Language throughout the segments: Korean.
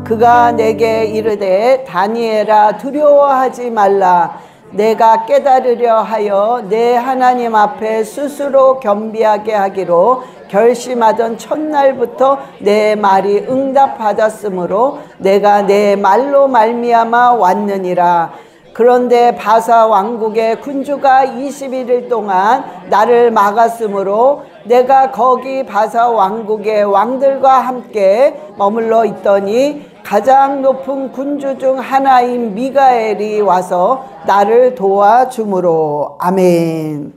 그가 내게 이르되 다니엘아 두려워하지 말라. 내가 깨달으려 하여 내 하나님 앞에 스스로 겸비하게 하기로 결심하던 첫날부터 내 말이 응답받았으므로 내가 내 말로 말미암아 왔느니라. 그런데 바사 왕국의 군주가 21일 동안 나를 막았으므로 내가 거기 바사 왕국의 왕들과 함께 머물러 있더니 가장 높은 군주 중 하나인 미가엘이 와서 나를 도와주므로. 아멘.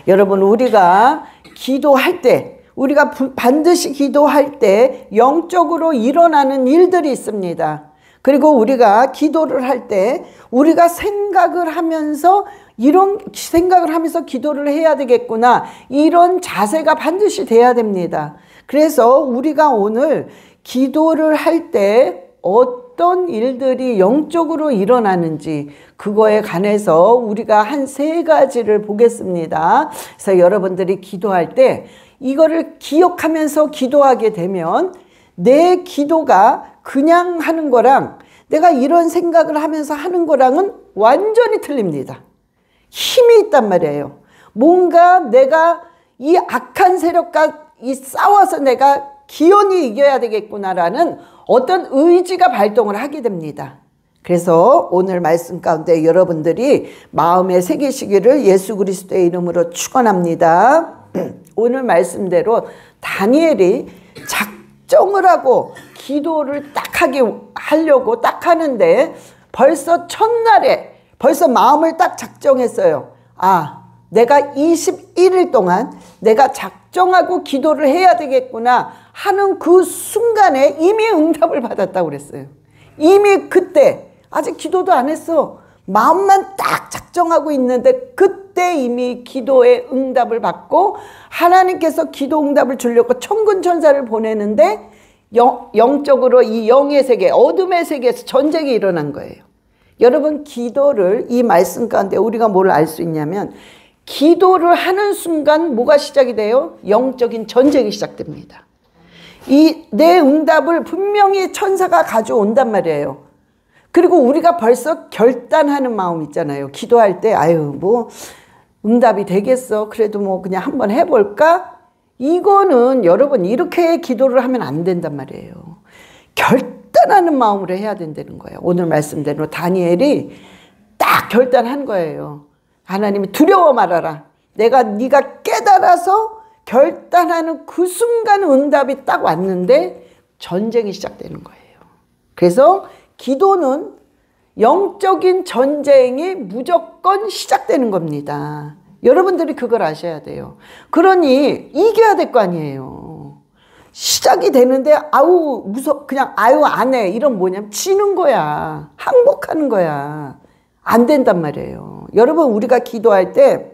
여러분, 우리가 기도할 때, 우리가 반드시 기도할 때 영적으로 일어나는 일들이 있습니다. 그리고 우리가 기도를 할 때 우리가 생각을 하면서 이런 생각을 하면서 기도를 해야 되겠구나, 이런 자세가 반드시 돼야 됩니다. 그래서 우리가 오늘 기도를 할 때 어떤 일들이 영적으로 일어나는지 그거에 관해서 우리가 한 3가지를 보겠습니다. 그래서 여러분들이 기도할 때 이거를 기억하면서 기도하게 되면 내 기도가 그냥 하는 거랑 내가 이런 생각을 하면서 하는 거랑은 완전히 틀립니다. 힘이 있단 말이에요. 뭔가 내가 이 악한 세력과 싸워서 내가 기온이 이겨야 되겠구나라는 어떤 의지가 발동을 하게 됩니다. 그래서 오늘 말씀 가운데 여러분들이 마음에 새기시기를 예수 그리스도의 이름으로 축원합니다. 오늘 말씀대로 다니엘이 작정을 하고 기도를 딱 하려고 딱 하는데 벌써 첫날에 벌써 마음을 딱 작정했어요. 아, 내가 21일 동안 내가 작정하고 기도를 해야 되겠구나 하는 그 순간에 이미 응답을 받았다고 그랬어요. 이미 그때 아직 기도도 안 했어. 마음만 딱 작정하고 있는데 그때 이미 기도의 응답을 받고 하나님께서 기도 응답을 주려고 천군 천사를 보내는데 영적으로 이 영의 세계, 어둠의 세계에서 전쟁이 일어난 거예요. 여러분, 기도를 이 말씀 가운데 우리가 뭘 알 수 있냐면 기도를 하는 순간 뭐가 시작이 돼요? 영적인 전쟁이 시작됩니다. 내 응답을 분명히 천사가 가져온단 말이에요. 그리고 우리가 벌써 결단하는 마음 있잖아요. 기도할 때 아유 뭐 응답이 되겠어, 그래도 뭐 그냥 한번 해볼까? 이거는 여러분 이렇게 기도를 하면 안 된단 말이에요. 결단하는 마음으로 해야 된다는 거예요. 오늘 말씀대로 다니엘이 딱 결단한 거예요. 하나님이 두려워 말아라. 네가 깨달아서 결단하는 그 순간 응답이 딱 왔는데 전쟁이 시작되는 거예요. 그래서 기도는 영적인 전쟁이 무조건 시작되는 겁니다. 여러분들이 그걸 아셔야 돼요. 그러니 이겨야 될 거 아니에요. 시작이 되는데 아우 그냥 아유 안 해, 이런 뭐냐면 지는 거야. 항복하는 거야. 안 된단 말이에요. 여러분, 우리가 기도할 때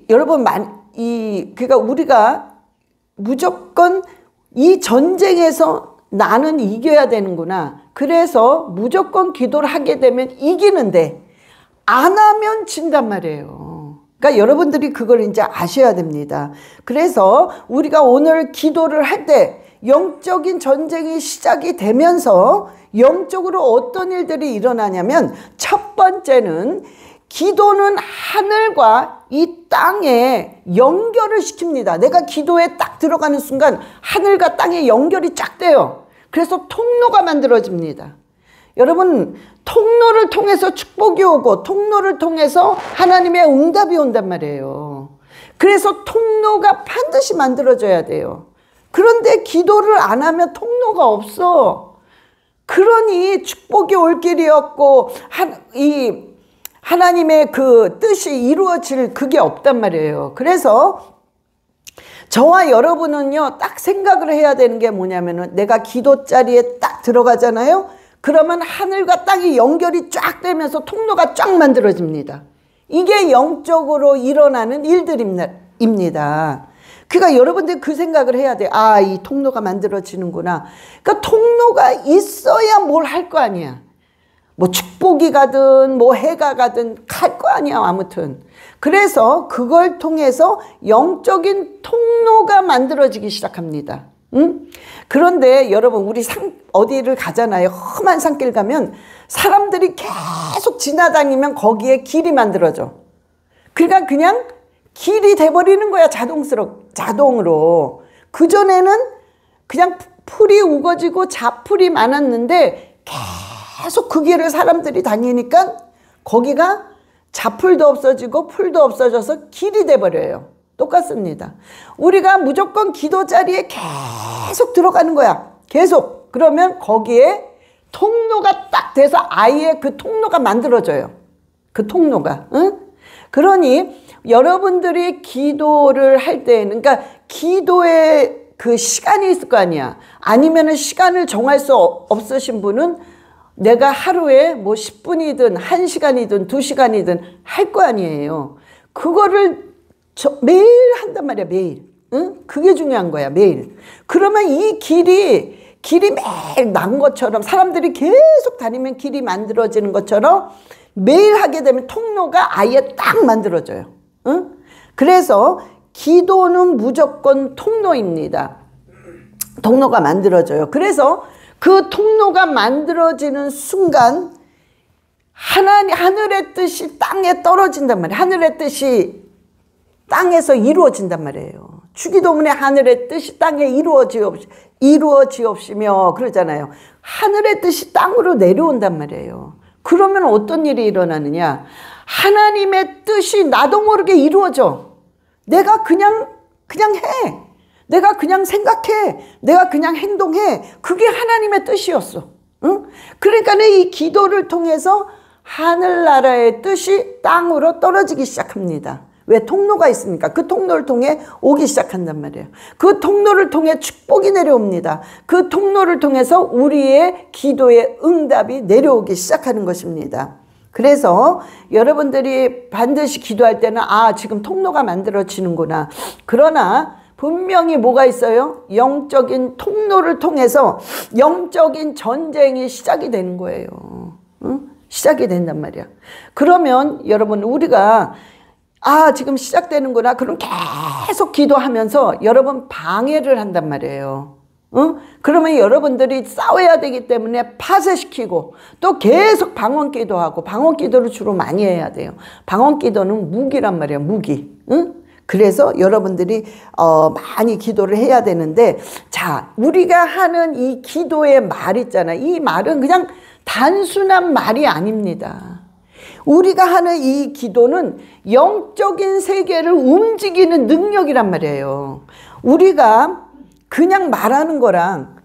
그러니까 우리가 무조건 이 전쟁에서 나는 이겨야 되는구나. 그래서 무조건 기도를 하게 되면 이기는데 안 하면 진단 말이에요. 그러니까 여러분들이 그걸 이제 아셔야 됩니다. 그래서 우리가 오늘 기도를 할 때 영적인 전쟁이 시작이 되면서 영적으로 어떤 일들이 일어나냐면 첫 번째는 기도는 하늘과 이 땅에 연결을 시킵니다. 내가 기도에 딱 들어가는 순간 하늘과 땅의 연결이 쫙 돼요. 그래서 통로가 만들어집니다. 여러분, 통로를 통해서 축복이 오고 통로를 통해서 하나님의 응답이 온단 말이에요. 그래서 통로가 반드시 만들어져야 돼요. 그런데 기도를 안 하면 통로가 없어. 그러니 축복이 올 길이 없고 하나님의 그 뜻이 이루어질 그게 없단 말이에요. 그래서 저와 여러분은요, 딱 생각을 해야 되는 게 뭐냐면은 내가 기도 자리에 딱 들어가잖아요. 그러면 하늘과 땅이 연결이 쫙 되면서 통로가 쫙 만들어집니다. 이게 영적으로 일어나는 일들입니다. 그러니까 여러분들 그 생각을 해야 돼요. 아, 이 통로가 만들어지는구나. 그러니까 통로가 있어야 뭘 할 거 아니야. 뭐 축복이 가든 뭐 해가 가든 갈 거 아니야, 아무튼. 그래서 그걸 통해서 영적인 통로가 만들어지기 시작합니다. 응? 그런데 여러분 우리 어디를 가잖아요. 험한 산길 가면 사람들이 계속 지나다니면 거기에 길이 만들어져. 그러니까 그냥 길이 돼버리는 거야. 자동으로. 그전에는 그냥 풀이 우거지고 잡풀이 많았는데 계속 그 길을 사람들이 다니니까 거기가 잡풀도 없어지고 풀도 없어져서 길이 돼버려요. 똑같습니다. 우리가 무조건 기도 자리에 계속 들어가는 거야. 계속. 그러면 거기에 통로가 딱 돼서 아예 그 통로가 만들어져요. 그 통로가. 응? 그러니 여러분들이 기도를 할 때에는, 그러니까 기도에 그 시간이 있을 거 아니야. 아니면은 시간을 정할 수 없으신 분은 내가 하루에 뭐 10분이든 1시간이든 2시간이든 할 거 아니에요. 그거를 매일 한단 말이야. 매일. 응? 그게 중요한 거야. 매일. 그러면 이 길이 매일 난 것처럼, 사람들이 계속 다니면 길이 만들어지는 것처럼 매일 하게 되면 통로가 아예 딱 만들어져요. 응? 그래서 기도는 무조건 통로입니다. 통로가 만들어져요. 그래서 그 통로가 만들어지는 순간 하늘의 뜻이 땅에 떨어진단 말이에요. 하늘의 뜻이 땅에서 이루어진단 말이에요. 주기도문에 하늘의 뜻이 땅에 이루어지옵시며 그러잖아요. 하늘의 뜻이 땅으로 내려온단 말이에요. 그러면 어떤 일이 일어나느냐? 하나님의 뜻이 나도 모르게 이루어져. 내가 그냥 해. 내가 그냥 생각해. 내가 그냥 행동해. 그게 하나님의 뜻이었어. 응? 그러니까 이 기도를 통해서 하늘나라의 뜻이 땅으로 떨어지기 시작합니다. 왜? 통로가 있으니까. 그 통로를 통해 오기 시작한단 말이에요. 그 통로를 통해 축복이 내려옵니다. 그 통로를 통해서 우리의 기도의 응답이 내려오기 시작하는 것입니다. 그래서 여러분들이 반드시 기도할 때는 지금 통로가 만들어지는구나. 그러나 분명히 뭐가 있어요? 영적인 통로를 통해서 영적인 전쟁이 시작이 되는 거예요. 응? 시작이 된단 말이야. 그러면 여러분 우리가 지금 시작되는구나. 그럼 계속 기도하면서 여러분 방해를 한단 말이에요. 응? 그러면 여러분들이 싸워야 되기 때문에 파쇄시키고 또 계속 방언기도하고, 방언기도를 주로 많이 해야 돼요. 방언기도는 무기란 말이에요. 무기. 응? 그래서 여러분들이 많이 기도를 해야 되는데, 자, 우리가 하는 이 기도의 말 있잖아. 이 말은 그냥 단순한 말이 아닙니다. 우리가 하는 이 기도는 영적인 세계를 움직이는 능력이란 말이에요. 우리가 그냥 말하는 거랑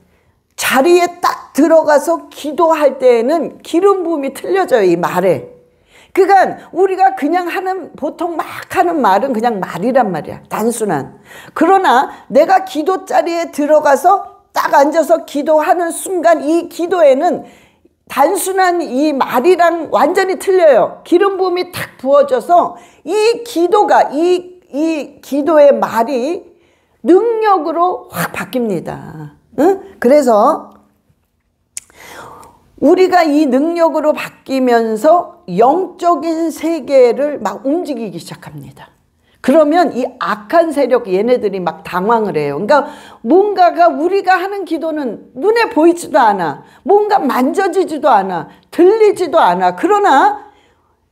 자리에 딱 들어가서 기도할 때에는 기름 부음이 틀려져요. 이 말에. 그러니까 우리가 그냥 보통 막 하는 말은 그냥 말이란 말이야. 단순한. 그러나 내가 기도 자리에 들어가서 딱 앉아서 기도하는 순간 이 기도에는 단순한 이 말이랑 완전히 틀려요. 기름 부음이 탁 부어져서 이 기도가, 이 기도의 말이 능력으로 확 바뀝니다. 응? 그래서 우리가 이 능력으로 바뀌면서 영적인 세계를 막 움직이기 시작합니다. 그러면 이 악한 세력, 얘네들이 막 당황을 해요. 그러니까 뭔가가, 우리가 하는 기도는 눈에 보이지도 않아. 뭔가 만져지지도 않아. 들리지도 않아. 그러나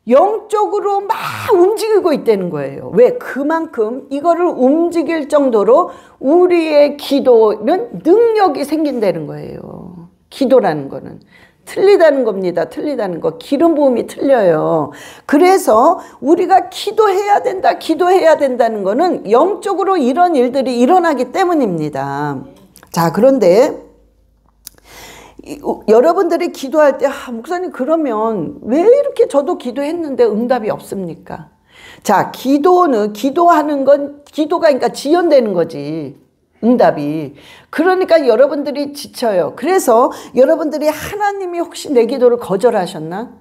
영적으로 막 움직이고 있다는 거예요. 왜? 그만큼 이거를 움직일 정도로 우리의 기도는 능력이 생긴다는 거예요. 기도라는 거는. 틀리다는 겁니다. 틀리다는 거. 기름 부음이 틀려요. 그래서 우리가 기도해야 된다는 거는 영적으로 이런 일들이 일어나기 때문입니다. 자, 그런데 여러분들이 기도할 때 목사님 그러면 왜 이렇게 저도 기도했는데 응답이 없습니까? 자, 기도하는 건 기도가 그러니까 지연되는 거지. 응답이. 그러니까 여러분들이 지쳐요. 그래서 여러분들이 하나님이 혹시 내 기도를 거절하셨나?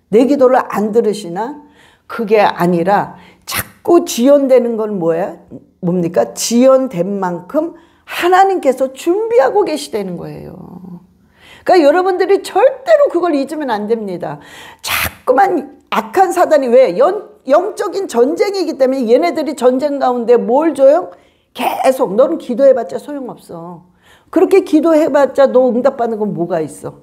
내 기도를 안 들으시나? 그게 아니라 자꾸 지연되는 건 뭡니까? 지연된 만큼 하나님께서 준비하고 계시다는 거예요. 그러니까 여러분들이 절대로 그걸 잊으면 안 됩니다. 자꾸만 악한 사단이 왜? 영적인 전쟁이기 때문에 얘네들이 전쟁 가운데 뭘 줘요? 계속 너는 기도해봤자 소용없어. 그렇게 기도해봤자 너 응답받는 건 뭐가 있어?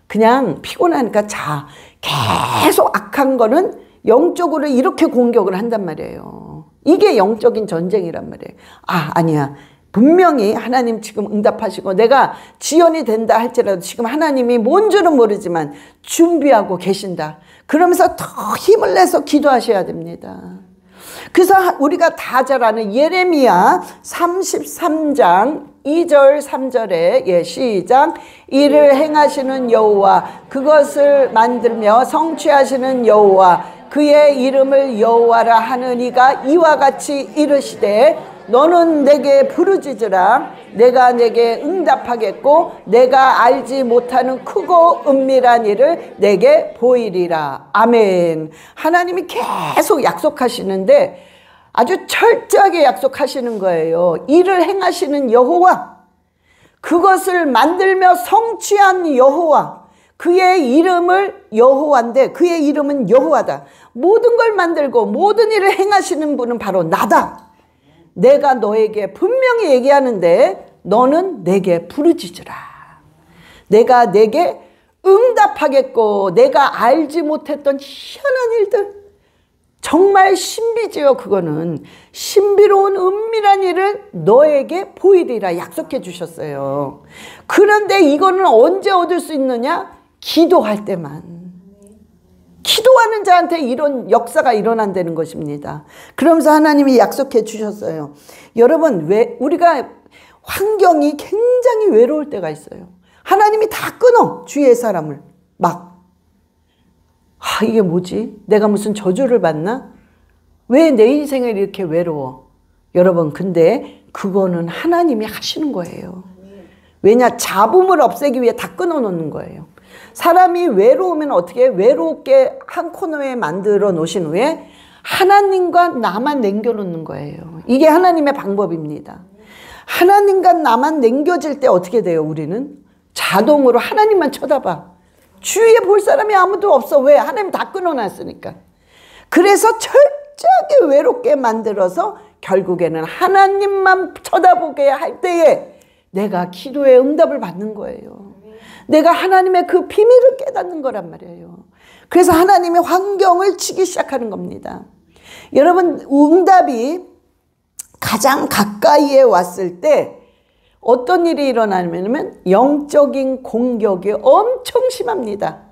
그냥 피곤하니까 자. 계속 악한 거는 영적으로 이렇게 공격을 한단 말이에요. 이게 영적인 전쟁이란 말이에요. 아니야. 분명히 하나님 지금 응답하시고 내가 지연이 된다 할지라도 지금 하나님이 뭔 줄은 모르지만 준비하고 계신다. 그러면서 더 힘을 내서 기도하셔야 됩니다. 그래서 우리가 다 잘 아는 예레미야 33장 2절 3절에 시작. 이를 행하시는 여호와 그것을 만들며 성취하시는 여호와 그의 이름을 여호와라 하는 이가 이와 같이 이르시되 너는 내게 부르짖으라 내가 내게 응답하겠고 내가 알지 못하는 크고 은밀한 일을 내게 보이리라. 아멘. 하나님이 계속 약속하시는데 아주 철저하게 약속하시는 거예요. 이를 행하시는 여호와 그것을 만들며 성취한 여호와 그의 이름을 여호와인데 그의 이름은 여호와다. 모든 걸 만들고 모든 일을 행하시는 분은 바로 나다. 내가 너에게 분명히 얘기하는데 너는 내게 부르짖으라. 내가 내게 응답하겠고 내가 알지 못했던 희한한 일들 정말 신비지요. 그거는 신비로운 은밀한 일을 너에게 보이리라 약속해 주셨어요. 그런데 이거는 언제 얻을 수 있느냐? 기도할 때만. 기도하는 자한테 이런 역사가 일어난다는 것입니다. 그러면서 하나님이 약속해 주셨어요. 여러분, 왜 우리가 환경이 굉장히 외로울 때가 있어요. 하나님이 다 끊어 주위의 사람을 막. 이게 뭐지? 내가 무슨 저주를 받나? 왜 내 인생을 이렇게 외로워? 여러분, 근데 그거는 하나님이 하시는 거예요. 왜냐? 잡음을 없애기 위해 다 끊어 놓는 거예요. 사람이 외로우면 어떻게 외롭게 한 코너에 만들어 놓으신 후에 하나님과 나만 남겨놓는 거예요. 이게 하나님의 방법입니다. 하나님과 나만 남겨질 때 어떻게 돼요? 우리는 자동으로 하나님만 쳐다봐. 주위에 볼 사람이 아무도 없어. 왜? 하나님 다 끊어놨으니까. 그래서 철저하게 외롭게 만들어서 결국에는 하나님만 쳐다보게 할 때에 내가 기도의 응답을 받는 거예요. 내가 하나님의 그 비밀을 깨닫는 거란 말이에요. 그래서 하나님의 환경을 치기 시작하는 겁니다. 여러분, 응답이 가장 가까이에 왔을 때 어떤 일이 일어나냐면 영적인 공격이 엄청 심합니다.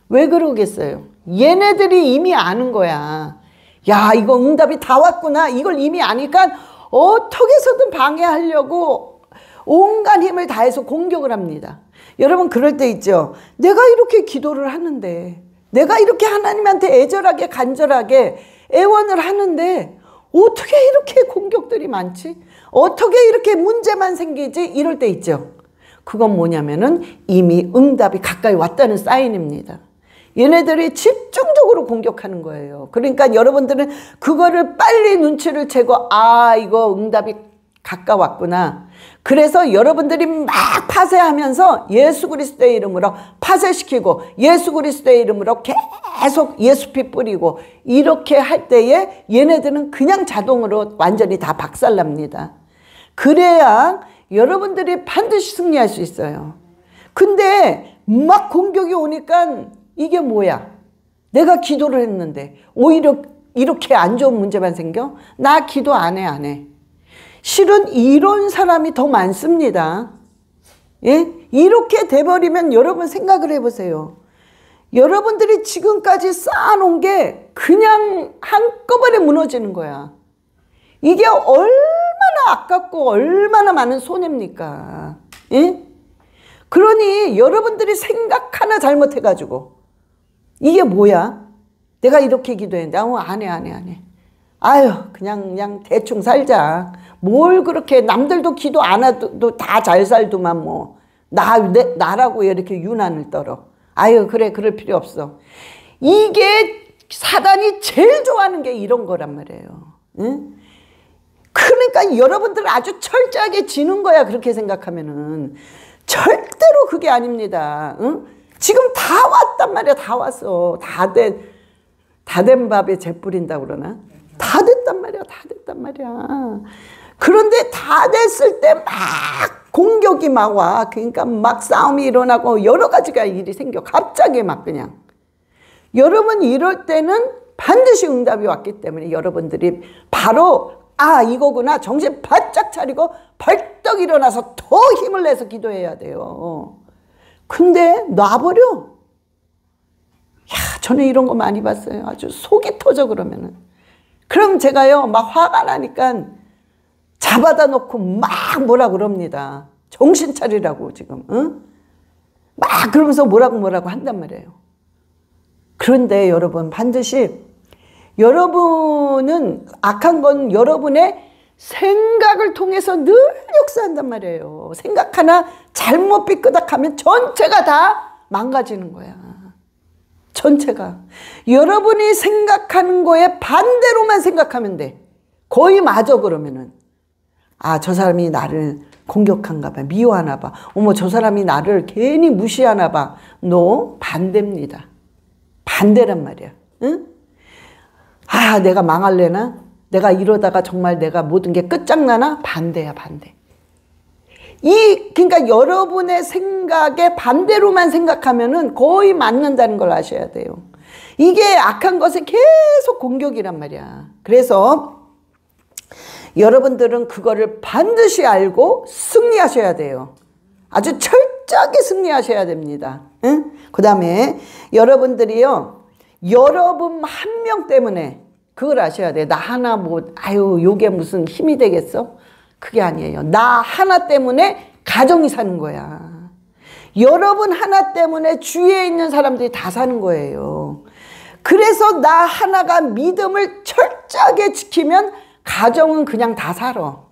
왜 그러겠어요? 얘네들이 이미 아는 거야. 야, 이거 응답이 다 왔구나. 이걸 이미 아니까 어떻게 해서든 방해하려고 온갖 힘을 다해서 공격을 합니다. 여러분, 그럴 때 있죠. 내가 이렇게 기도를 하는데, 내가 이렇게 하나님한테 애절하게 간절하게 애원을 하는데 어떻게 이렇게 공격들이 많지? 어떻게 이렇게 문제만 생기지? 이럴 때 있죠. 그건 뭐냐면은 이미 응답이 가까이 왔다는 사인입니다. 얘네들이 집중적으로 공격하는 거예요. 그러니까 여러분들은 그거를 빨리 눈치를 채고 이거 응답이 가까웠구나. 그래서 여러분들이 막 파쇄하면서 예수 그리스도의 이름으로 파쇄시키고 예수 그리스도의 이름으로 계속 예수피 뿌리고 이렇게 할 때에 얘네들은 그냥 자동으로 완전히 다 박살납니다. 그래야 여러분들이 반드시 승리할 수 있어요. 근데 막 공격이 오니까 이게 뭐야? 내가 기도를 했는데 오히려 이렇게 안 좋은 문제만 생겨? 나 기도 안 해. 실은 이런 사람이 더 많습니다. 예? 이렇게 돼버리면 여러분 생각을 해보세요. 여러분들이 지금까지 쌓아놓은 게 그냥 한꺼번에 무너지는 거야. 이게 얼마나 아깝고 얼마나 많은 손해입니까? 예? 그러니 여러분들이 생각 하나 잘못해가지고 이게 뭐야? 내가 이렇게 기도했는데 안 해. 아유, 그냥 대충 살자. 뭘 그렇게 남들도 기도 안 해도 다 잘 살더만 뭐 나라고 이렇게 유난을 떨어. 아유, 그래, 그럴 필요 없어. 이게 사단이 제일 좋아하는 게 이런 거란 말이에요. 응? 그러니까 여러분들 아주 철저하게 지는 거야. 그렇게 생각하면은 절대로 그게 아닙니다. 응? 지금 다 왔단 말이야. 다 왔어. 다 된 밥에 재 뿌린다고 그러나? 다 됐단 말이야. 그런데 다 됐을 때 막 공격이 막 와. 그러니까 막 싸움이 일어나고 여러 가지가 일이 생겨. 갑자기 막 그냥. 여러분 이럴 때는 반드시 응답이 왔기 때문에 여러분들이 바로 이거구나 정신 바짝 차리고 벌떡 일어나서 더 힘을 내서 기도해야 돼요. 근데 놔버려. 저는 이런 거 많이 봤어요. 아주 속이 터져 그러면은. 그럼 제가요 막 화가 나니까 잡아다 놓고 막 뭐라 그럽니다. 정신 차리라고 지금. 응? 막 그러면서 뭐라고 한단 말이에요. 그런데 여러분 반드시 여러분은 악한 건 여러분의 생각을 통해서 늘 역사한단 말이에요. 생각 하나 잘못 삐끄덕하면 전체가 다 망가지는 거야. 전체가. 여러분이 생각하는 거에 반대로만 생각하면 돼. 거의 맞아 그러면은. 저 사람이 나를 공격한가 봐. 미워하나 봐. 어머 저 사람이 나를 괜히 무시하나 봐. No, 반대입니다. 반대란 말이야. 응? 내가 망할래나? 내가 이러다가 정말 내가 모든 게 끝장나나? 반대야 반대. 그러니까 여러분의 생각에 반대로만 생각하면은 거의 맞는다는 걸 아셔야 돼요. 이게 악한 것의 계속 공격이란 말이야. 그래서 여러분들은 그거를 반드시 알고 승리하셔야 돼요. 아주 철저하게 승리하셔야 됩니다. 응? 그 다음에 여러분들이요. 여러분 한 명 때문에 그걸 아셔야 돼요. 나 하나 요게 무슨 힘이 되겠어? 그게 아니에요. 나 하나 때문에 가정이 사는 거야. 여러분 하나 때문에 주위에 있는 사람들이 다 사는 거예요. 그래서 나 하나가 믿음을 철저하게 지키면 가정은 그냥 다 살아.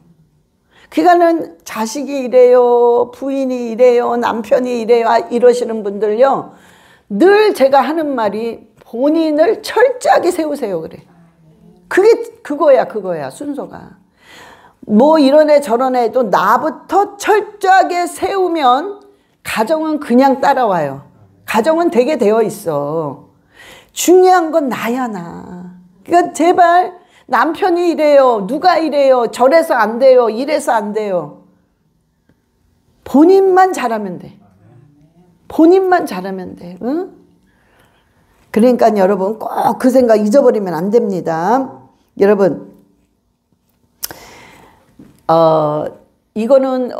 그러니까는 자식이 이래요, 부인이 이래요, 남편이 이래요 이러시는 분들요. 늘 제가 하는 말이 본인을 철저하게 세우세요 그래. 그거야 순서가. 뭐 이런 애 저런 애도 나부터 철저하게 세우면 가정은 그냥 따라와요. 가정은 되게 되어 있어. 중요한 건 나야 나. 그러니까 제발 남편이 이래요. 누가 이래요. 저래서 안 돼요. 이래서 안 돼요. 본인만 잘하면 돼. 본인만 잘하면 돼. 응? 그러니까 여러분 꼭 그 생각 잊어버리면 안 됩니다. 여러분 이거는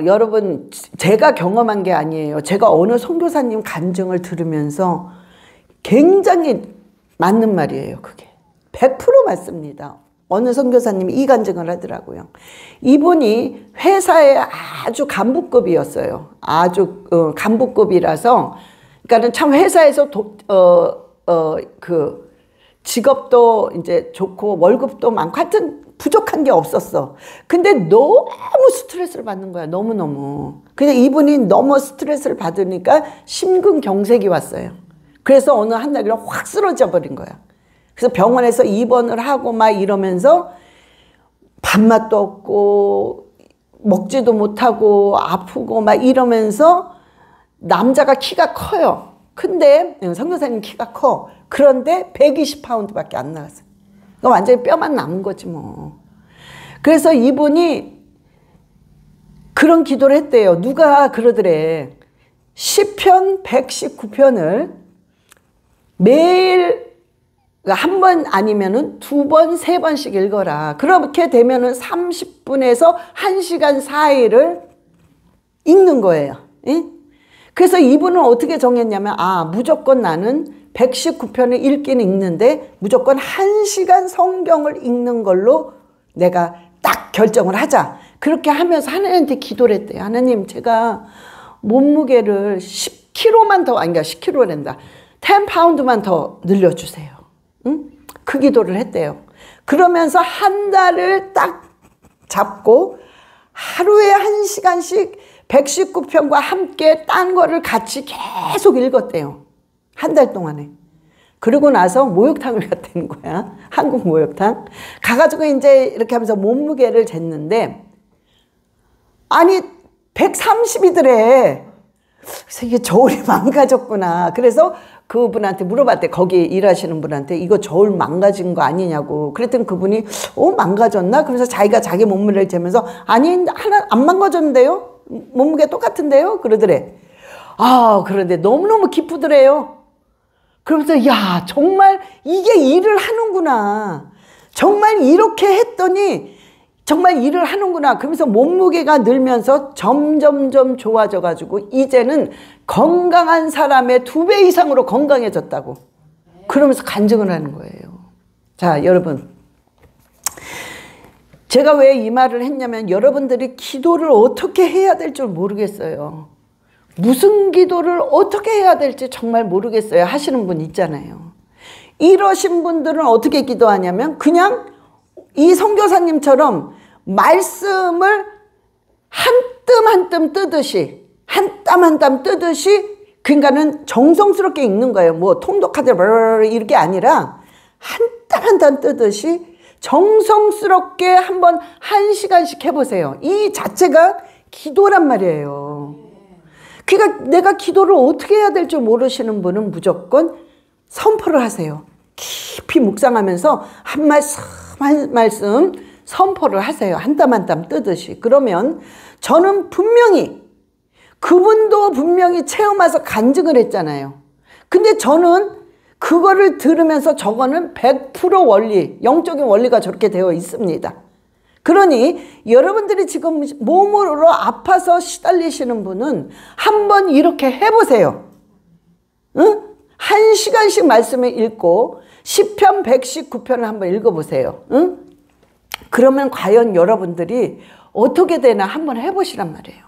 여러분 제가 경험한 게 아니에요. 제가 어느 선교사님 간증을 들으면서 굉장히 맞는 말이에요. 그게 100% 맞습니다. 어느 선교사님이 이 간증을 하더라고요. 이분이 회사의 아주 간부급이었어요. 아주 간부급이라서 그러니까는 참 회사에서 그 직업도 이제 좋고 월급도 많고 하여튼 부족한 게 없었어. 근데 너무 스트레스를 받는 거야. 너무너무. 근데 이분이 너무 스트레스를 받으니까 심근경색이 왔어요. 그래서 어느 한 날에 확 쓰러져 버린 거야. 그래서 병원에서 입원을 하고 막 이러면서 밥맛도 없고 먹지도 못하고 아프고 막 이러면서 남자가 키가 커요. 근데 선교사님 키가 커. 그런데 120파운드밖에 안 나갔어요. 그러니까 완전히 뼈만 남은 거지 뭐. 그래서 이분이 그런 기도를 했대요. 누가 그러더래. 시편 119편을 매일 한 번 아니면은 두 번, 세 번씩 읽어라. 그렇게 되면은 30분에서 1시간 사이를 읽는 거예요. 예? 그래서 이분은 어떻게 정했냐면 무조건 나는 119편을 읽긴 읽는데 무조건 1시간 성경을 읽는 걸로 내가 딱 결정을 하자. 그렇게 하면서 하나님한테 기도를 했대요. 하나님 제가 몸무게를 10kg만 더 그러니까 10kg란다. 10파운드만 더 늘려주세요. 응? 그 기도를 했대요. 그러면서 한 달을 딱 잡고 하루에 1시간씩 119편과 함께 딴 거를 같이 계속 읽었대요. 한 달 동안에. 그러고 나서 목욕탕을 갔다는 거야. 한국 목욕탕. 가가지고 이제 이렇게 하면서 몸무게를 쟀는데 아니 130이더래. 그래서 이게 저울이 망가졌구나. 그래서 그분한테 물어봤대. 거기 일하시는 분한테 이거 저울 망가진 거 아니냐고. 그랬더니 그분이 망가졌나? 그래서 자기가 자기 몸무게를 재면서 아니 하나 안 망가졌는데요? 몸무게 똑같은데요? 그러더래. 아, 그런데 너무너무 기쁘더래요. 그러면서 야, 정말 이게 일을 하는구나. 정말 이렇게 했더니 정말 일을 하는구나. 그러면서 몸무게가 늘면서 점점점 좋아져 가지고 이제는 건강한 사람의 2배 이상으로 건강해졌다고. 그러면서 간증을 하는 거예요. 자, 여러분. 제가 왜 이 말을 했냐면 여러분들이 기도를 어떻게 해야 될 줄 모르겠어요. 무슨 기도를 어떻게 해야 될지 정말 모르겠어요 하시는 분 있잖아요. 이러신 분들은 어떻게 기도하냐면 그냥 이 선교사님처럼 말씀을 한 뜸 한 뜸 뜨듯이 한 땀 한 땀 뜨듯이 그러니까는 정성스럽게 읽는 거예요. 뭐 통독하듯 이렇게 아니라 한 땀 한 땀 뜨듯이 정성스럽게 한번 1시간씩 해보세요. 이 자체가 기도란 말이에요. 그러니까 내가 기도를 어떻게 해야 될 줄 모르시는 분은 무조건 선포를 하세요. 깊이 묵상하면서 한 말씀 한 말씀 선포를 하세요. 한 땀 한 땀 뜨듯이. 그러면 저는 분명히 그분도 분명히 체험 와서 간증을 했잖아요. 근데 저는 그거를 들으면서 저거는 100% 원리, 영적인 원리가 저렇게 되어 있습니다. 그러니 여러분들이 지금 몸으로 아파서 시달리시는 분은 한번 이렇게 해보세요. 응? 1시간씩 말씀을 읽고 시편 119편을 한번 읽어보세요. 응? 그러면 과연 여러분들이 어떻게 되나 한번 해보시란 말이에요.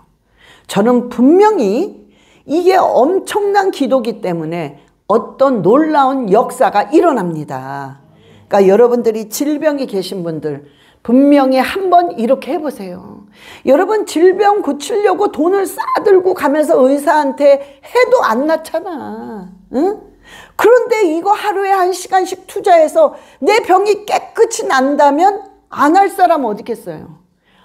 저는 분명히 이게 엄청난 기도기 때문에 어떤 놀라운 역사가 일어납니다. 그러니까 여러분들이 질병이 계신 분들 분명히 한번 이렇게 해보세요. 여러분 질병 고치려고 돈을 싸들고 가면서 의사한테 해도 안 낫잖아. 응? 그런데 이거 하루에 1시간씩 투자해서 내 병이 깨끗이 난다면 안 할 사람 어디 있겠어요?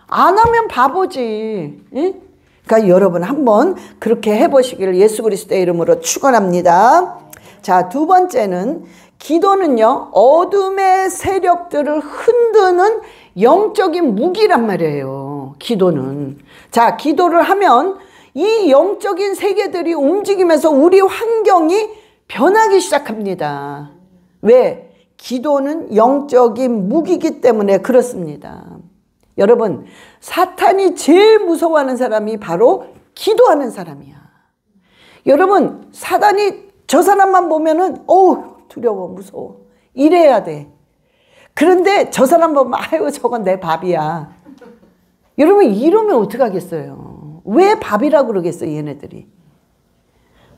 안 하면 바보지. 응? 그러니까 여러분 한번 그렇게 해보시기를 예수 그리스도의 이름으로 축원합니다. 자, 2번째는 기도는요 어둠의 세력들을 흔드는 영적인 무기란 말이에요. 기도는. 자, 기도를 하면 이 영적인 세계들이 움직이면서 우리 환경이 변하기 시작합니다. 왜? 기도는 영적인 무기이기 때문에 그렇습니다. 여러분, 사탄이 제일 무서워하는 사람이 바로 기도하는 사람이야. 여러분, 사탄이 저 사람만 보면은 어우 두려워 무서워 이래야 돼. 그런데 저 사람 보면 아유 저건 내 밥이야. 여러분 이러면 어떡하겠어요. 왜 밥이라고 그러겠어요 얘네들이.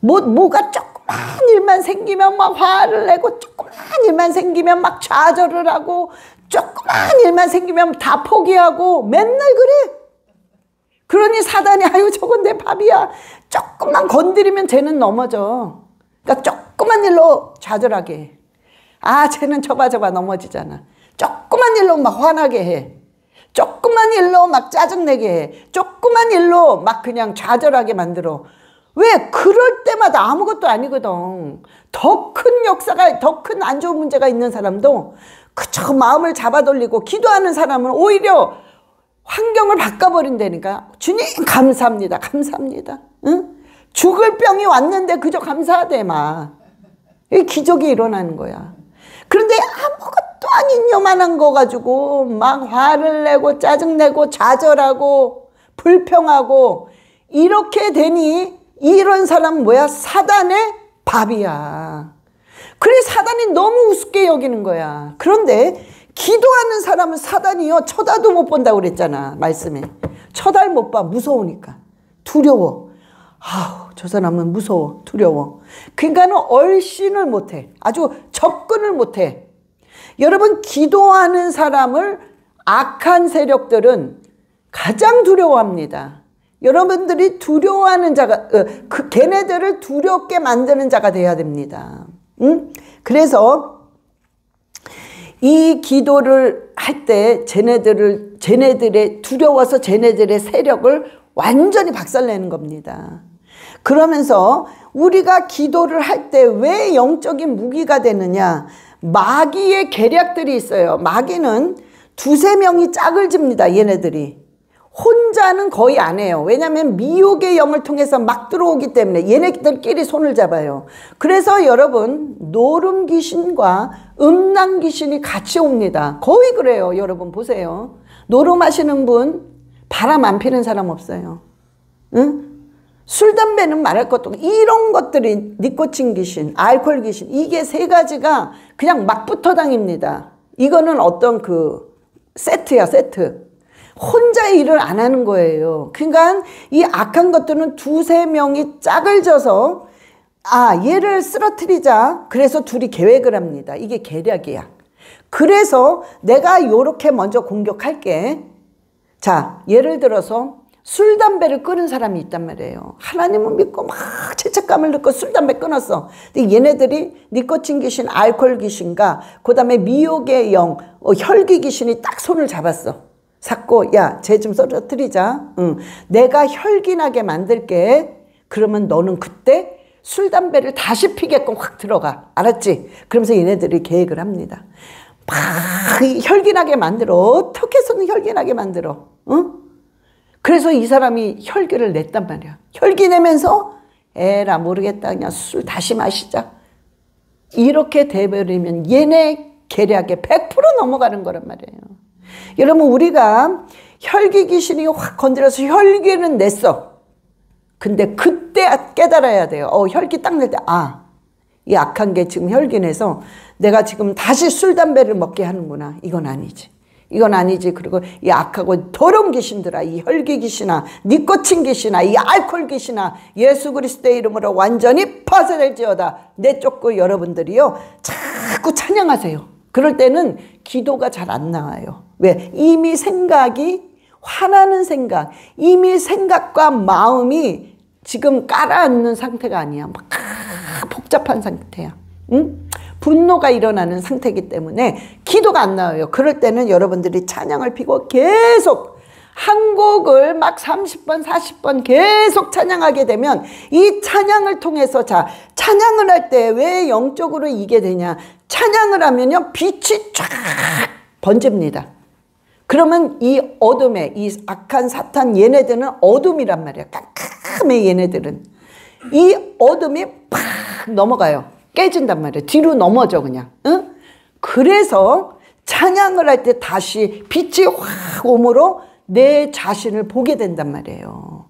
뭐가 조그만 일만 생기면 막 화를 내고 조그만 일만 생기면 막 좌절을 하고 조그만 일만 생기면 다 포기하고 맨날 그래. 그러니 사단이 아유 저건 내 밥이야. 조금만 건드리면 쟤는 넘어져. 그러니까 조그만 일로 좌절하게 해. 아 쟤는 저봐 넘어지잖아. 조그만 일로 막 화나게 해. 조그만 일로 막 짜증내게 해. 조그만 일로 막 그냥 좌절하게 만들어. 왜? 그럴 때마다 아무것도 아니거든. 더 큰 역사가 더 큰 안 좋은 문제가 있는 사람도 그저 마음을 잡아돌리고 기도하는 사람은 오히려 환경을 바꿔버린다니까. 주님 감사합니다. 감사합니다. 응? 죽을 병이 왔는데 그저 감사하대 막. 이 기적이 일어나는 거야. 그런데 아무것도 아닌 요만한 거 가지고 막 화를 내고 짜증내고 좌절하고 불평하고 이렇게 되니 이런 사람은 뭐야? 사단의 밥이야. 그래 사단이 너무 우습게 여기는 거야. 그런데 기도하는 사람은 사단이요 쳐다도 못 본다고 그랬잖아 말씀에. 쳐다를 못 봐. 무서우니까. 두려워. 아우 저 사람은 무서워. 두려워. 그러니까는 얼씬을 못해. 아주 접근을 못해. 여러분 기도하는 사람을 악한 세력들은 가장 두려워합니다. 여러분들이 두려워하는 자가 걔네들을 두렵게 만드는 자가 돼야 됩니다. 응? 그래서 이 기도를 할 때 쟤네들의 두려워서 쟤네들의 세력을 완전히 박살내는 겁니다. 그러면서 우리가 기도를 할 때 왜 영적인 무기가 되느냐? 마귀의 계략들이 있어요. 마귀는 2-3명이 짝을 집니다. 얘네들이. 혼자는 거의 안 해요. 왜냐하면 미혹의 영을 통해서 막 들어오기 때문에 얘네들끼리 손을 잡아요. 그래서 여러분 노름 귀신과 음란 귀신이 같이 옵니다. 거의 그래요. 여러분 보세요. 노름하시는 분 바람 안 피는 사람 없어요. 응? 술, 담배는 말할 것도 없고 이런 것들이 니코틴 귀신, 알코올 귀신 이게 세 가지가 그냥 막 붙어 다닙니다. 이거는 어떤 그 세트야 세트. 혼자 일을 안 하는 거예요. 그러니까 이 악한 것들은 두세 명이 짝을 져서 얘를 쓰러뜨리자. 그래서 둘이 계획을 합니다. 이게 계략이야. 그래서 내가 요렇게 먼저 공격할게. 자, 예를 들어서 술, 담배를 끊은 사람이 있단 말이에요. 하나님을 믿고 막 죄책감을 느끼고 술, 담배 끊었어. 근데 얘네들이 니코틴 귀신, 알코올 귀신과 그 다음에 미혹의 영, 혈기 귀신이 딱 손을 잡았어. 잡고 야, 쟤 좀 쓰러뜨리자. 내가 혈기나게 만들게. 그러면 너는 그때 술, 담배를 다시 피게끔 확 들어가. 알았지? 그러면서 얘네들이 계획을 합니다. 막 혈기나게 만들어. 어떻게 해서는 혈기나게 만들어. 그래서 이 사람이 혈기를 냈단 말이야. 혈기 내면서 에라 모르겠다. 그냥 술 다시 마시자. 이렇게 돼버리면 얘네 계략에 100% 넘어가는 거란 말이에요. 여러분 우리가 혈기 귀신이 확 건드려서 혈기는 냈어. 근데 그때 깨달아야 돼요. 혈기 딱 낼 때 이 악한 게 지금 혈기 내서 내가 지금 다시 술, 담배를 먹게 하는구나. 이건 아니지. 이건 아니지. 그리고 이 악하고 더러운 귀신들아, 이 혈기 귀신아, 니코틴 귀신아, 이 알코올 귀신아, 예수 그리스도의 이름으로 완전히 파쇄될지어다. 내쫓고 여러분들이요 자꾸 찬양하세요. 그럴 때는 기도가 잘 안 나와요. 왜? 이미 생각이 화나는 생각, 이미 생각과 마음이 지금 깔아앉는 상태가 아니야. 막 복잡한 상태야. 응? 분노가 일어나는 상태이기 때문에 기도가 안 나와요. 그럴 때는 여러분들이 찬양을 피고 계속 한 곡을 막 30번, 40번 계속 찬양하게 되면 이 찬양을 통해서 자, 찬양을 할 때 왜 영적으로 이게 되냐? 찬양을 하면요, 빛이 쫙 번집니다. 그러면 이 어둠에, 이 악한 사탄 얘네들은 어둠이란 말이야. 깜깜해 얘네들은. 이 어둠이 팍 넘어가요. 깨진단 말이에요. 뒤로 넘어져 그냥. 응? 그래서 찬양을 할 때 다시 빛이 확 오므로 내 자신을 보게 된단 말이에요.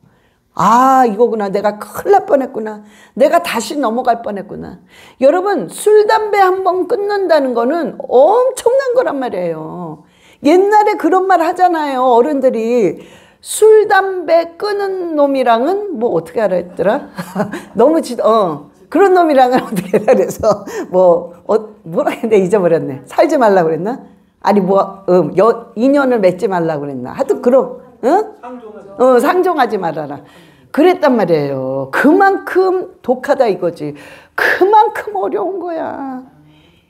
이거구나. 내가 큰일 날 뻔했구나. 내가 다시 넘어갈 뻔했구나. 여러분 술, 담배 한 번 끊는다는 거는 엄청난 거란 말이에요. 옛날에 그런 말 하잖아요. 어른들이 술, 담배 끊은 놈이랑은 뭐 어떻게 하라 했더라? 너무 그런 놈이랑은 어떻게 하라 그래서 뭐라 했는데 잊어버렸네. 살지 말라고 그랬나? 아니 인연을 맺지 말라고 그랬나? 하여튼 상종하지 말아라. 그랬단 말이에요. 그만큼 독하다 이거지. 그만큼 어려운 거야.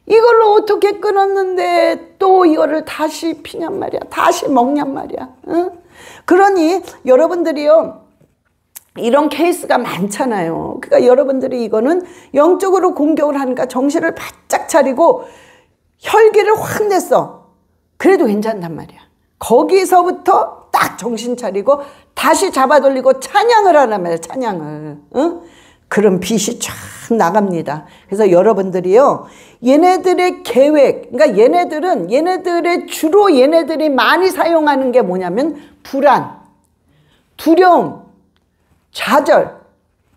이걸로 어떻게 끊었는데 또 이거를 다시 피냔 말이야. 다시 먹냔 말이야. 응? 그러니 여러분들이요, 이런 케이스가 많잖아요. 그러니까 여러분들이 이거는 영적으로 공격을 하니까 정신을 바짝 차리고 혈기를 확 냈어. 그래도 괜찮단 말이야. 거기서부터 딱 정신 차리고 다시 잡아돌리고 찬양을 하란 말이야. 찬양을. 응? 그럼 빛이 쫙 나갑니다. 그래서 여러분들이요, 얘네들의 계획, 그러니까 얘네들이 많이 사용하는 게 뭐냐면 불안, 두려움, 좌절,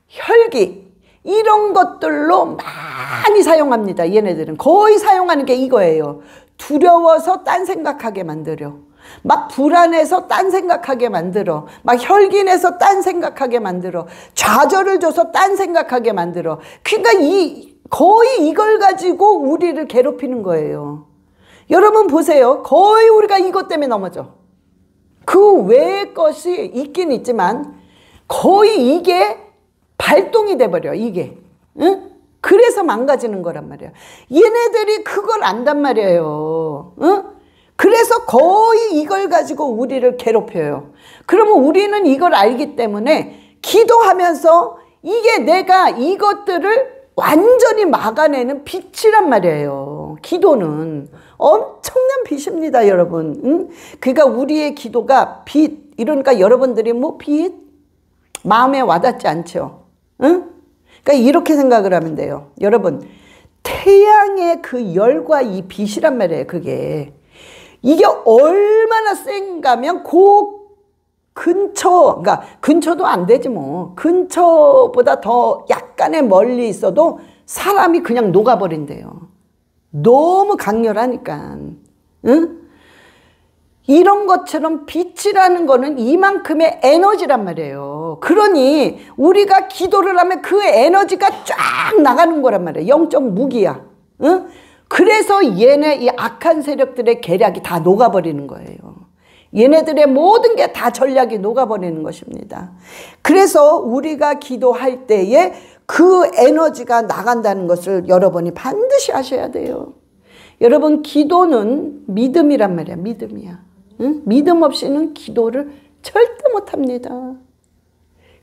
혈기, 이런 것들로 많이 사용합니다. 얘네들은 거의 사용하는 게 이거예요. 두려워서 딴 생각하게 만들어. 막 불안해서 딴 생각하게 만들어. 막 혈기내서 딴 생각하게 만들어. 좌절을 줘서 딴 생각하게 만들어. 그러니까 거의 이걸 가지고 우리를 괴롭히는 거예요. 여러분 보세요. 거의 우리가 이것 때문에 넘어져. 그 외의 것이 있긴 있지만 거의 이게 발동이 돼버려. 이게. 응? 그래서 망가지는 거란 말이야. 얘네들이 그걸 안단 말이에요. 응? 그래서 거의 이걸 가지고 우리를 괴롭혀요. 그러면 우리는 이걸 알기 때문에 기도하면서 이게 내가 이것들을 완전히 막아내는 빛이란 말이에요. 기도는 엄청난 빛입니다, 여러분. 그러니까 우리의 기도가 빛, 이러니까 여러분들이 뭐 빛? 마음에 와닿지 않죠? 응? 그러니까 이렇게 생각을 하면 돼요. 여러분, 태양의 그 열과 이 빛이란 말이에요, 그게. 이게 얼마나 센가면 그 근처, 그러니까 근처도 안 되지 뭐. 근처보다 더 약간의 멀리 있어도 사람이 그냥 녹아버린대요. 너무 강렬하니까. 응? 이런 것처럼 빛이라는 거는 이만큼의 에너지란 말이에요. 그러니 우리가 기도를 하면 그 에너지가 쫙 나가는 거란 말이에요. 영적 무기야. 응? 그래서 얘네 이 악한 세력들의 계략이 다 녹아버리는 거예요. 얘네들의 모든 게 다 전략이 녹아버리는 것입니다. 그래서 우리가 기도할 때에 그 에너지가 나간다는 것을 여러분이 반드시 아셔야 돼요. 여러분, 기도는 믿음이란 말이야. 믿음이야. 응? 믿음 없이는 기도를 절대 못합니다.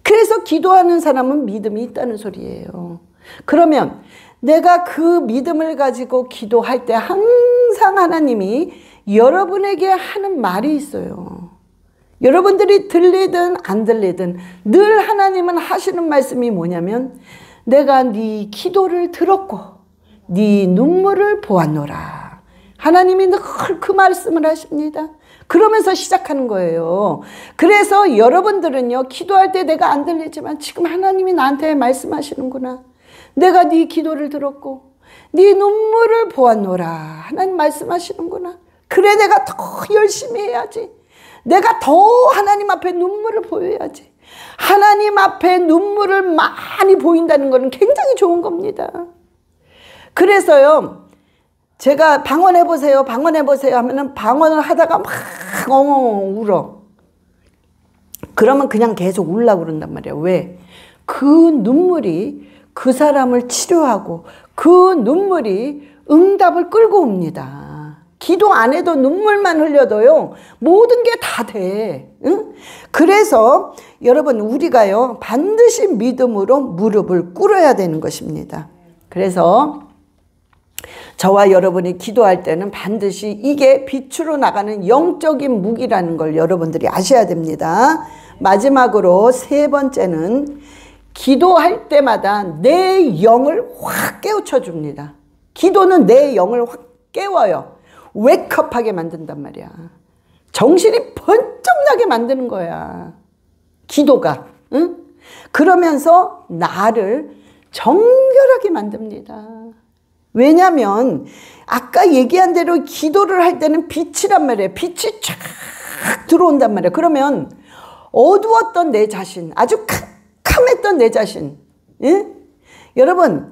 그래서 기도하는 사람은 믿음이 있다는 소리예요. 그러면 내가 그 믿음을 가지고 기도할 때 항상 하나님이 여러분에게 하는 말이 있어요. 여러분들이 들리든 안 들리든 늘 하나님은 하시는 말씀이 뭐냐면 내가 네 기도를 들었고 네 눈물을 보았노라. 하나님이 늘 그 말씀을 하십니다. 그러면서 시작하는 거예요. 그래서 여러분들은요, 기도할 때 내가 안 들리지만 지금 하나님이 나한테 말씀하시는구나. 내가 네 기도를 들었고 네 눈물을 보았노라. 하나님 말씀하시는구나. 그래, 내가 더 열심히 해야지. 내가 더 하나님 앞에 눈물을 보여야지. 하나님 앞에 눈물을 많이 보인다는 것은 굉장히 좋은 겁니다. 그래서요, 제가 방언해보세요, 방언해보세요 하면은 방언을 하다가 막 울어. 그러면 그냥 계속 울라고 그런단 말이에요. 왜? 그 눈물이 그 사람을 치료하고 그 눈물이 응답을 끌고 옵니다. 기도 안 해도 눈물만 흘려도요, 모든 게 다 돼. 응? 그래서 여러분, 우리가요, 반드시 믿음으로 무릎을 꿇어야 되는 것입니다. 그래서 저와 여러분이 기도할 때는 반드시 이게 빛으로 나가는 영적인 무기라는 걸 여러분들이 아셔야 됩니다. 마지막으로 세 번째는 기도할 때마다 내 영을 확 깨우쳐 줍니다. 기도는 내 영을 확 깨워요. 웨이크업하게 만든단 말이야. 정신이 번쩍 나게 만드는 거야. 기도가. 응? 그러면서 나를 정결하게 만듭니다. 왜냐하면 아까 얘기한 대로 기도를 할 때는 빛이란 말이에요. 빛이 쫙 들어온단 말이에요. 그러면 어두웠던 내 자신, 아주 캄캄했던 내 자신, 예? 여러분,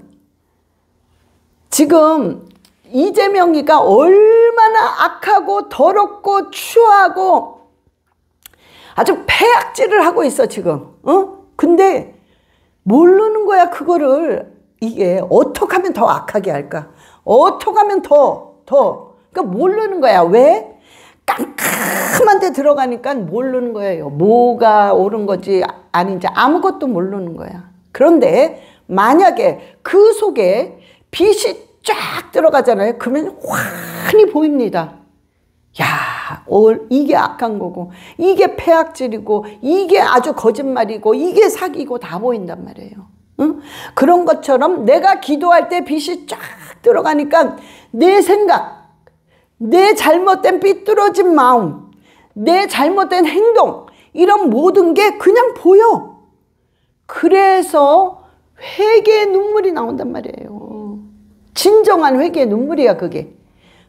지금 이재명이가 얼마나 악하고 더럽고 추하고 아주 폐악질을 하고 있어 지금. 근데 모르는 거야. 그거를 이게 어떻게 하면 더 악하게 할까? 어떻게 하면 더 그러니까 모르는 거야. 왜? 깜깜한 데 들어가니까 모르는 거예요. 뭐가 옳은 거지 아닌지 아무것도 모르는 거야. 그런데 만약에 그 속에 빛이 쫙 들어가잖아요. 그러면 환히 보입니다. 야, 이게 악한 거고, 이게 폐악질이고, 이게 아주 거짓말이고, 이게 사기고 다 보인단 말이에요. 응? 그런 것처럼 내가 기도할 때 빛이 쫙 들어가니까 내 생각, 내 잘못된 삐뚤어진 마음, 내 잘못된 행동, 이런 모든 게 그냥 보여. 그래서 회개의 눈물이 나온단 말이에요. 진정한 회개의 눈물이야, 그게.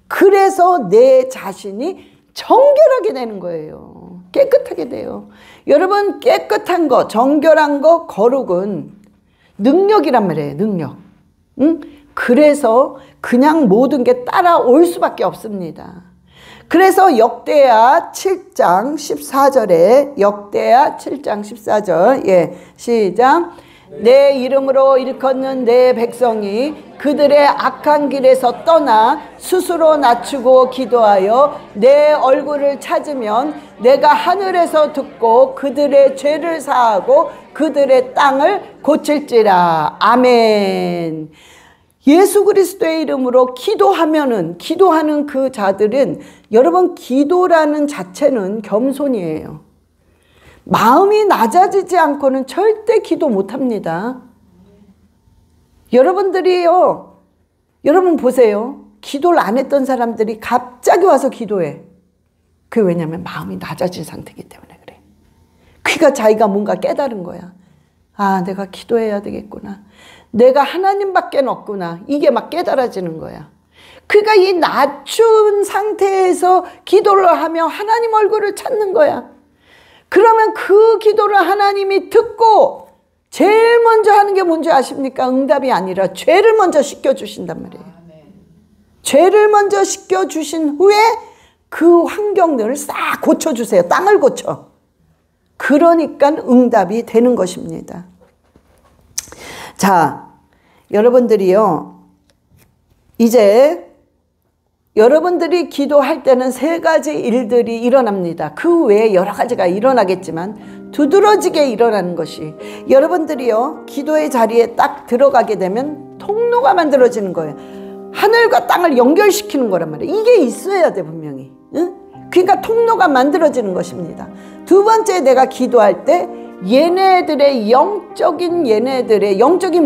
그래서 내 자신이 정결하게 되는 거예요. 깨끗하게 돼요. 여러분, 깨끗한 거, 정결한 거, 거룩은 능력이란 말이에요. 능력. 응? 그래서 그냥 모든 게 따라올 수밖에 없습니다. 그래서 역대하 7장 14절에 역대하 7장 14절 예, 시작. 내 이름으로 일컫는 내 백성이 그들의 악한 길에서 떠나 스스로 낮추고 기도하여 내 얼굴을 찾으면 내가 하늘에서 듣고 그들의 죄를 사하고 그들의 땅을 고칠지라. 아멘. 예수 그리스도의 이름으로 기도하는 그 자들은, 여러분, 기도라는 자체는 겸손이에요. 마음이 낮아지지 않고는 절대 기도 못합니다. 여러분들이요, 여러분 보세요. 기도를 안 했던 사람들이 갑자기 와서 기도해. 그게 왜냐면 마음이 낮아진 상태이기 때문에 그래. 그러니까 자기가 뭔가 깨달은 거야. 아, 내가 기도해야 되겠구나. 내가 하나님밖에 없구나. 이게 막 깨달아지는 거야. 그러니까 이 낮춘 상태에서 기도를 하며 하나님 얼굴을 찾는 거야. 그러면 그 기도를 하나님이 듣고 제일 먼저 하는 게 뭔지 아십니까? 응답이 아니라 죄를 먼저 씻겨주신단 말이에요. 죄를 먼저 씻겨주신 후에 그 환경들을 싹 고쳐주세요. 땅을 고쳐. 그러니까 응답이 되는 것입니다. 자, 여러분들이요, 이제 여러분들이 기도할 때는 세 가지 일들이 일어납니다. 그 외에 여러 가지가 일어나겠지만 두드러지게 일어나는 것이, 여러분들이요, 기도의 자리에 딱 들어가게 되면 통로가 만들어지는 거예요. 하늘과 땅을 연결시키는 거란 말이에요. 이게 있어야 돼, 분명히. 응? 그러니까 통로가 만들어지는 것입니다. 두 번째, 내가 기도할 때 얘네들의 영적인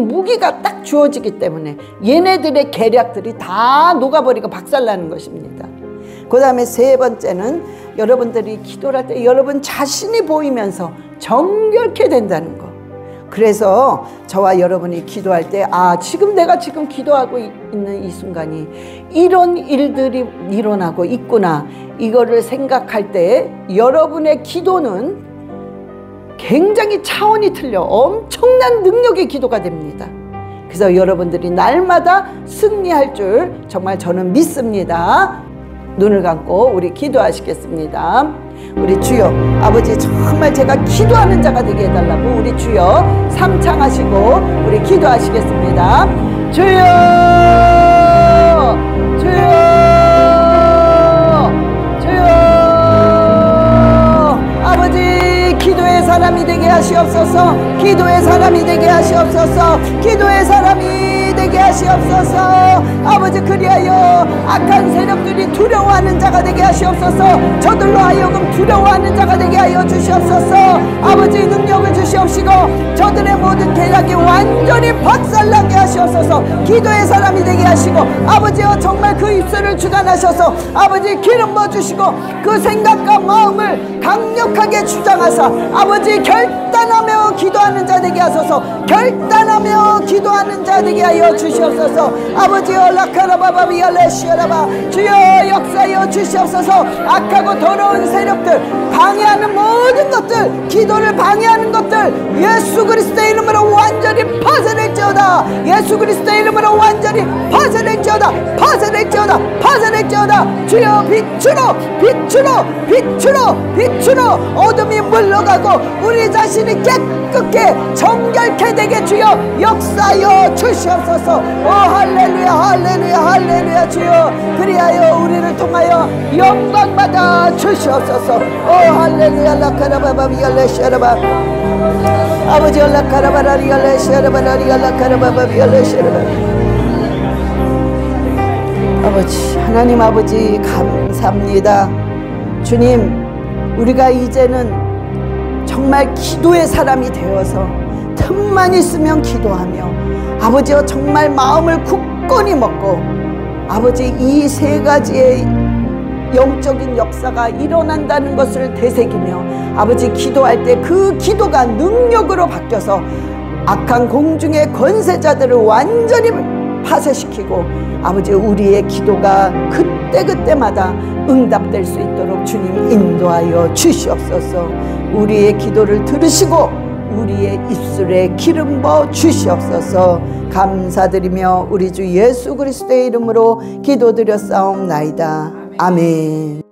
무기가 딱 주어지기 때문에 얘네들의 계략들이 다 녹아버리고 박살나는 것입니다. 그 다음에 세 번째는 여러분들이 기도할 때 여러분 자신이 보이면서 정결케 된다는 거. 그래서 저와 여러분이 기도할 때, 아, 지금 내가 지금 기도하고 있는 이 순간이 이런 일들이 일어나고 있구나, 이거를 생각할 때 여러분의 기도는 굉장히 차원이 틀려 엄청난 능력의 기도가 됩니다. 그래서 여러분들이 날마다 승리할 줄 정말 저는 믿습니다. 눈을 감고 우리 기도하시겠습니다. 우리 주여, 아버지, 정말 제가 기도하는 자가 되게 해달라고 우리 주여 삼창하시고 우리 기도하시겠습니다. 주여, 주여, 주여. 아버지, 기도의 사람이 되게 하시옵소서. 기도의 사람이 되게 하시옵소서. 기도의 사람이 되게 하시옵소서. 아버지, 그리하여 악한 세력들이 두려워하는 자가 되게 하시옵소서. 저들로 하여금 두려워하는 자가 되게 하여 주시옵소서. 아버지, 능력을 주시옵시고 저들의 모든 계략이 완전히 박살나게 하시옵소서. 기도의 사람이 되게 하시고 아버지여, 정말 그 입술을 주관하셔서 아버지 기름 부어주시고 그 생각과 마음을 강력하게 주장하사 아버지 결단하며 기도하는 자 되게 하소서. 결단하며 기도하는 자 되게 하여 주시옵소서. 아버지여, 라카라바바비알레시아라바, 주여 역사여 주시옵소서. 악하고 더러운 세력들, 방해하는 모든 것들, 기도를 방해하는 것들 예수 그리스도의 이름으로 완전히 파쇄될지어다. 예수 그리스도의 이름으로 완전히 파쇄될지어다. 파쇄될지어다. 파쇄될지어다. 주여, 빛으로 빛으로 빛으로 빛으로 어둠이 물러가고 우리 자신이 깨끗게 정결케 되게 주여 역사여 주시옵소서. 오 할렐루야, 할렐루야, 할렐루야. 주여, 그리하여 우리를 통하여 영광 받아 주시옵소서. 오 할렐루야. 라카라바바비알레시아라바, 아버지 라카라바라리알레시아라바라리알라카라바바비알레시아라바. 아버지, 하나님 아버지 감사합니다. 주님, 우리가 이제는 정말 기도의 사람이 되어서 틈만 있으면 기도하며 아버지여, 정말 마음을 굳건히 먹고 아버지, 이 세 가지의 영적인 역사가 일어난다는 것을 되새기며 아버지, 기도할 때 그 기도가 능력으로 바뀌어서 악한 공중의 권세자들을 완전히 파쇄시키고 아버지, 우리의 기도가 그때그때마다 응답될 수 있도록 주님 인도하여 주시옵소서. 우리의 기도를 들으시고 우리의 입술에 기름 부어 주시옵소서. 감사드리며 우리 주 예수 그리스도의 이름으로 기도드렸사옵나이다. 아멘.